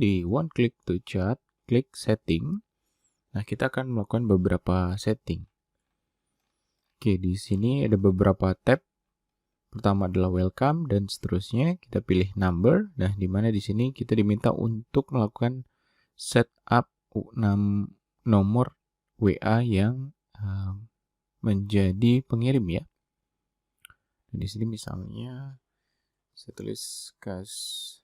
di one click to chat, klik setting. Nah, kita akan melakukan beberapa setting. Oke, di sini ada beberapa tab. Pertama adalah welcome dan seterusnya. Kita pilih number. Nah, di mana di sini kita diminta untuk melakukan setup nomor WA yang menjadi pengirim ya. Dan di sini misalnya saya tulis customer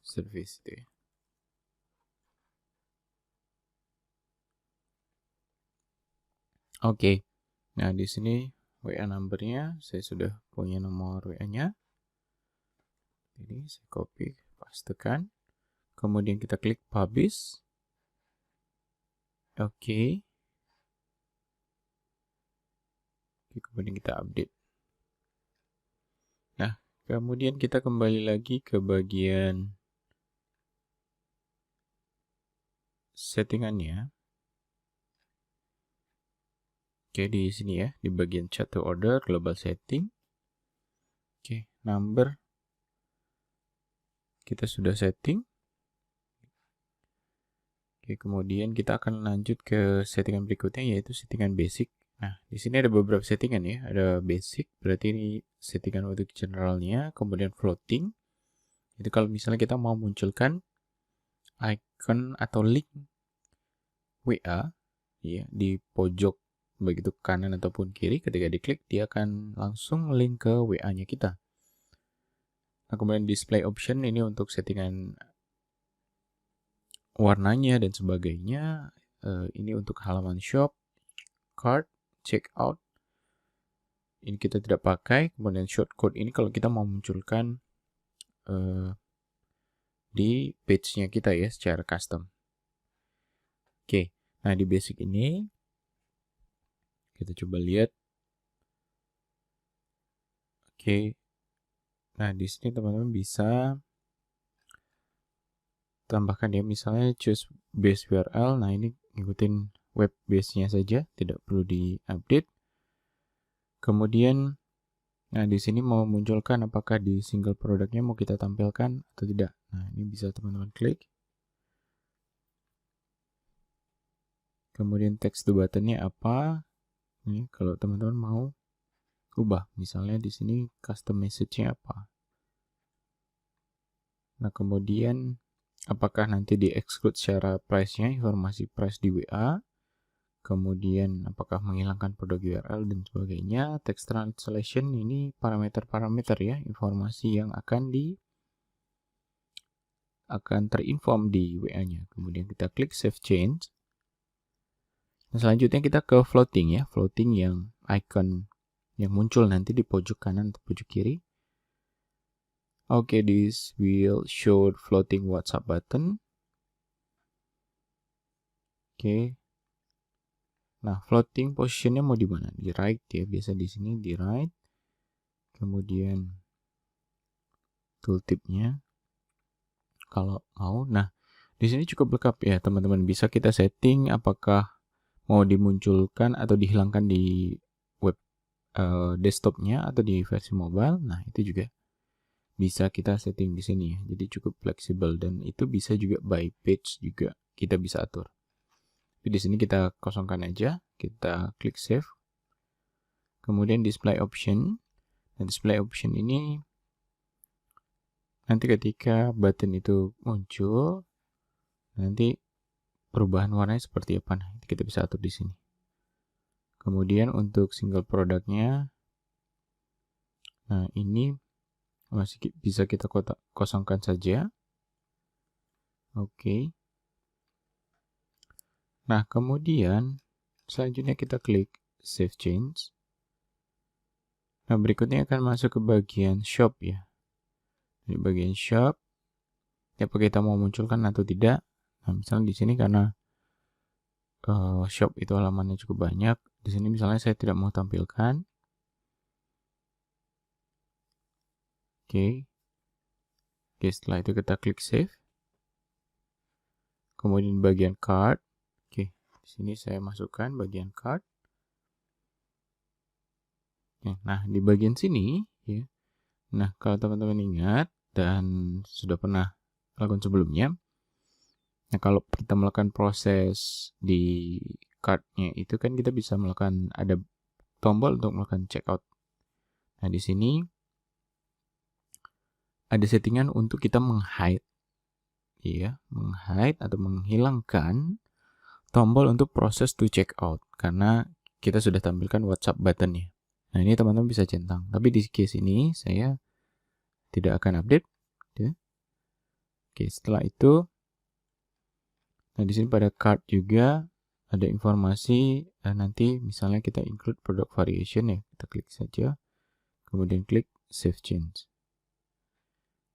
service itu ya. Oke. Nah, di sini WA numbernya saya sudah punya nomor WA-nya. Jadi saya copy, pastekan. Kemudian kita klik publish. Oke. Kemudian kita update. Nah, kemudian kita kembali lagi ke bagian settingannya. Oke, di sini ya, di bagian chat to order, global setting. Oke, number kita sudah setting. Oke, kemudian kita akan lanjut ke settingan berikutnya, yaitu settingan basic. Nah, di sini ada beberapa settingan ya. Ada basic, berarti ini settingan untuk generalnya. Kemudian floating, itu kalau misalnya kita mau munculkan icon atau link WA ya, di pojok begitu kanan ataupun kiri, ketika diklik dia akan langsung link ke WA-nya kita. Nah, kemudian display option ini untuk settingan warnanya dan sebagainya. Ini untuk halaman shop, cart, checkout. Ini kita tidak pakai. Kemudian shortcode ini kalau kita mau munculkan di page-nya kita ya secara custom. Oke, nah di basic ini kita coba lihat. Oke. Nah, di sini teman-teman bisa tambahkan ya, misalnya choose base URL. Nah, ini ngikutin web base-nya saja, tidak perlu di-update. Kemudian, nah di sini mau munculkan apakah di single produknya mau kita tampilkan atau tidak. Nah, ini bisa teman-teman klik. Kemudian text to button-nya apa? Ini kalau teman-teman mau ubah, misalnya di sini custom message-nya apa. Nah, kemudian apakah nanti di-exclude secara price-nya, informasi price di WA. Kemudian apakah menghilangkan produk URL dan sebagainya. Text translation ini parameter-parameter ya, informasi yang akan terinform di WA-nya. Kemudian kita klik save change. Nah, selanjutnya kita ke floating ya, floating yang icon yang muncul nanti di pojok kanan atau pojok kiri. Oke, this will show floating WhatsApp button. Oke. Nah, floating positionnya mau di mana? Di right ya, biasa di sini di right. Kemudian tooltipnya kalau mau. Nah, di sini cukup lengkap ya, teman-teman. Bisa kita setting apakah mau dimunculkan atau dihilangkan di web desktopnya atau di versi mobile. Nah, itu juga bisa kita setting di sini ya. Jadi cukup fleksibel dan itu bisa juga by page juga kita bisa atur. Tapi di sini kita kosongkan aja, kita klik save. Kemudian display option. Dan display option ini nanti ketika button itu muncul, nanti perubahan warnanya seperti apa. Nah, kita bisa atur di sini. Kemudian untuk single produknya, nah ini masih bisa kita kosongkan saja. Oke. Nah, kemudian selanjutnya kita klik save change. Nah, berikutnya akan masuk ke bagian shop ya. Di bagian shop, apakah kita mau munculkan atau tidak. Nah, misalnya di sini karena shop itu halamannya cukup banyak. Di sini misalnya saya tidak mau tampilkan. Oke. Oke, setelah itu kita klik save. Kemudian bagian card. Oke, di sini saya masukkan bagian card. Nah, di bagian sini ya. Nah, kalau teman-teman ingat, dan sudah pernah lakukan sebelumnya. Nah, kalau kita melakukan proses di card-nya itu kan kita bisa melakukan, ada tombol untuk melakukan checkout. Nah, di sini ada settingan untuk kita menghide, ya, menghide atau menghilangkan tombol untuk proses to checkout karena kita sudah tampilkan WhatsApp button-nya. Nah, ini teman-teman bisa centang. Tapi di case ini saya tidak akan update, ya. Oke, setelah itu, nah di sini pada card juga ada informasi, nanti misalnya kita include product variation, ya, kita klik saja, kemudian klik save change.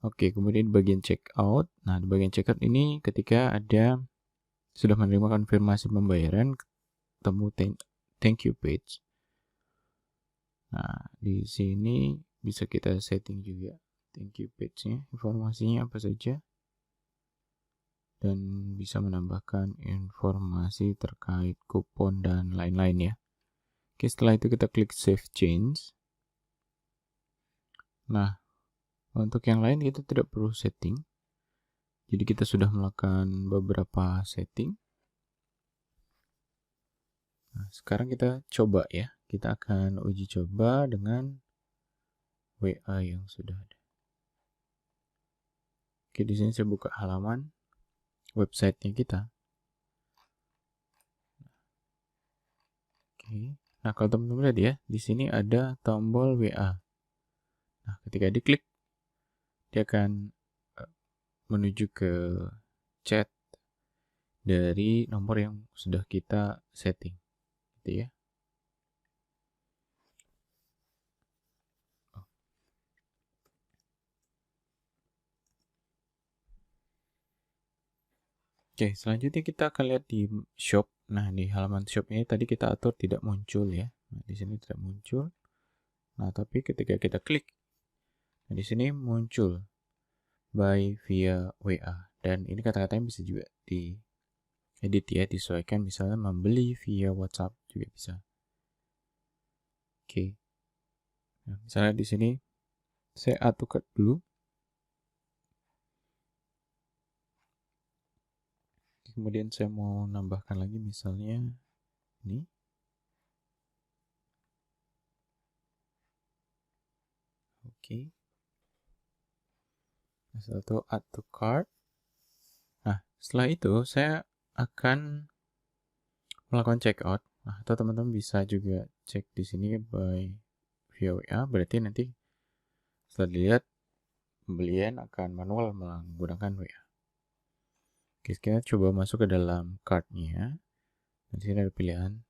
Oke, kemudian di bagian checkout. Nah, di bagian checkout ini ketika ada sudah menerima konfirmasi pembayaran, ketemu thank you page. Nah, di sini bisa kita setting juga thank you page-nya, informasinya apa saja, dan bisa menambahkan informasi terkait kupon dan lain-lain, ya. Oke, setelah itu kita klik save change. Nah, untuk yang lain kita tidak perlu setting. Jadi kita sudah melakukan beberapa setting. Nah, sekarang kita coba, ya. Kita akan uji coba dengan WA yang sudah ada. Oke, di sini saya buka halaman websitenya kita. Oke. Nah, kalau teman-teman lihat, ya, di sini ada tombol WA. Nah, ketika diklik, dia akan menuju ke chat dari nomor yang sudah kita setting, gitu, ya. Oke, selanjutnya kita akan lihat di shop. Nah, di halaman shop ini tadi kita atur tidak muncul, ya. Nah, di sini tidak muncul. Nah, tapi ketika kita klik, nah di sini muncul buy via WA. Dan ini kata-katanya bisa juga diedit, ya, disesuaikan, misalnya membeli via WhatsApp juga bisa. Oke. Nah, misalnya di sini saya add to cart dulu. Kemudian saya mau nambahkan lagi misalnya ini. Oke. Nah, setelah itu add to cart. Nah, setelah itu saya akan melakukan checkout. Nah, atau teman-teman bisa juga cek di sini by via WA. Berarti nanti setelah dilihat pembelian akan manual menggunakan WA. Oke, kita coba masuk ke dalam cart-nya. Di sini ada pilihan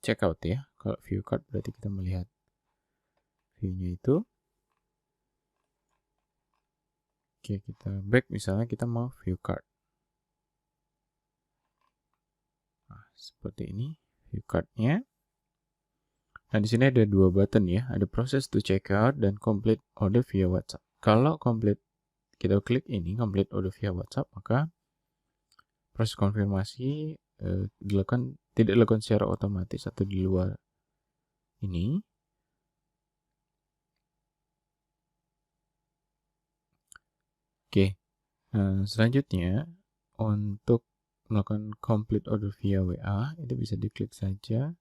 checkout, ya. Kalau view cart berarti kita melihat view-nya itu. Oke, kita back, misalnya kita mau view cart. Nah, seperti ini view cart-nya. Nah, di sini ada dua button, ya. Ada process to checkout dan complete order via WhatsApp. Kalau complete, kita klik ini complete order via WhatsApp, maka proses konfirmasi tidak dilakukan secara otomatis atau di luar ini. Oke, selanjutnya untuk melakukan complete order via WA itu bisa diklik saja.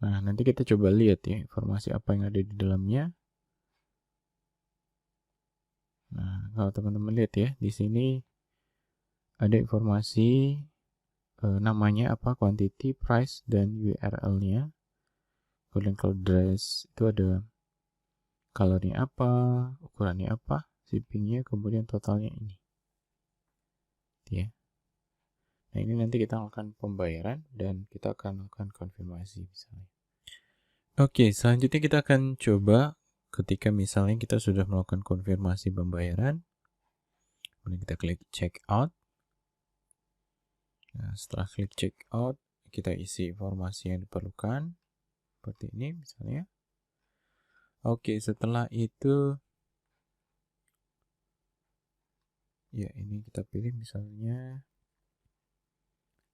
Nah, nanti kita coba lihat, ya, informasi apa yang ada di dalamnya. Nah, kalau teman-teman lihat, ya, di sini ada informasi namanya apa, quantity, price, dan URL-nya. Kemudian kalau dress itu ada colornya apa, ukurannya apa, shippingnya, kemudian totalnya ini, ya. Nah, ini nanti kita lakukan pembayaran dan kita akan lakukan konfirmasi misalnya. Oke, selanjutnya kita akan coba ketika misalnya kita sudah melakukan konfirmasi pembayaran, kemudian kita klik check out. Nah, setelah klik check out, kita isi informasi yang diperlukan seperti ini misalnya. Oke, setelah itu, ya, ini kita pilih misalnya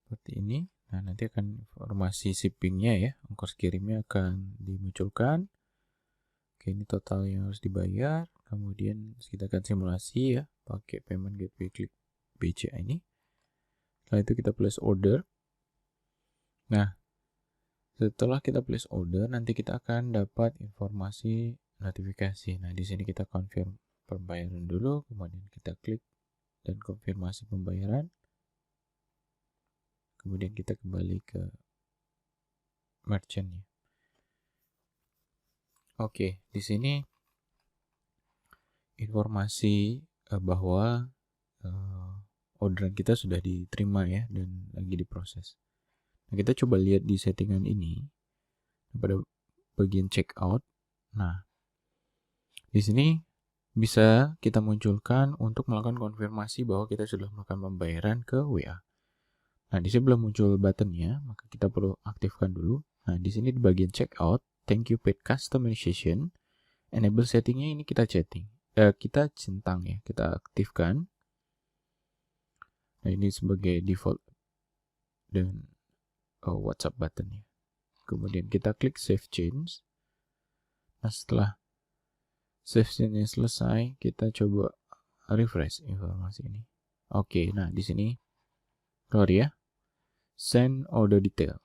seperti ini. Nah, nanti akan informasi shippingnya, ya, ongkos kirimnya akan dimunculkan. Oke, ini total yang harus dibayar. Kemudian kita akan simulasi ya, pakai payment gateway klik BCA ini. Setelah itu kita place order. Nah, setelah kita place order, nanti kita akan dapat informasi notifikasi. Nah, di sini kita confirm pembayaran dulu, kemudian kita klik dan konfirmasi pembayaran. Kemudian kita kembali ke merchant-nya. Oke, di sini informasi bahwa orderan kita sudah diterima ya dan lagi diproses. Nah, kita coba lihat di settingan ini pada bagian checkout. Nah, di sini bisa kita munculkan untuk melakukan konfirmasi bahwa kita sudah melakukan pembayaran ke WA. Nah, di sini belum muncul buttonnya, maka kita perlu aktifkan dulu. Nah, di sini di bagian checkout, thank you paid customization, enable settingnya ini kita kita centang ya, kita aktifkan. Nah, ini sebagai default dan WhatsApp buttonnya. Kemudian kita klik save change. Nah, setelah save change-nya selesai, kita coba refresh informasi ini. Oke, nah di sini keluar ya, send order detail.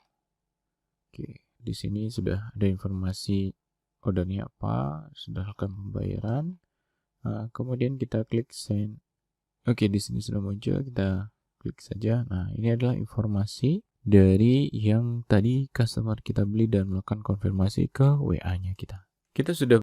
Oke, di sini sudah ada informasi ordernya apa, sudah lakukan pembayaran. Nah, kemudian kita klik send. Oke, di sini sudah muncul, kita klik saja. Nah, ini adalah informasi dari yang tadi customer kita beli dan melakukan konfirmasi ke WA-nya kita. Kita sudah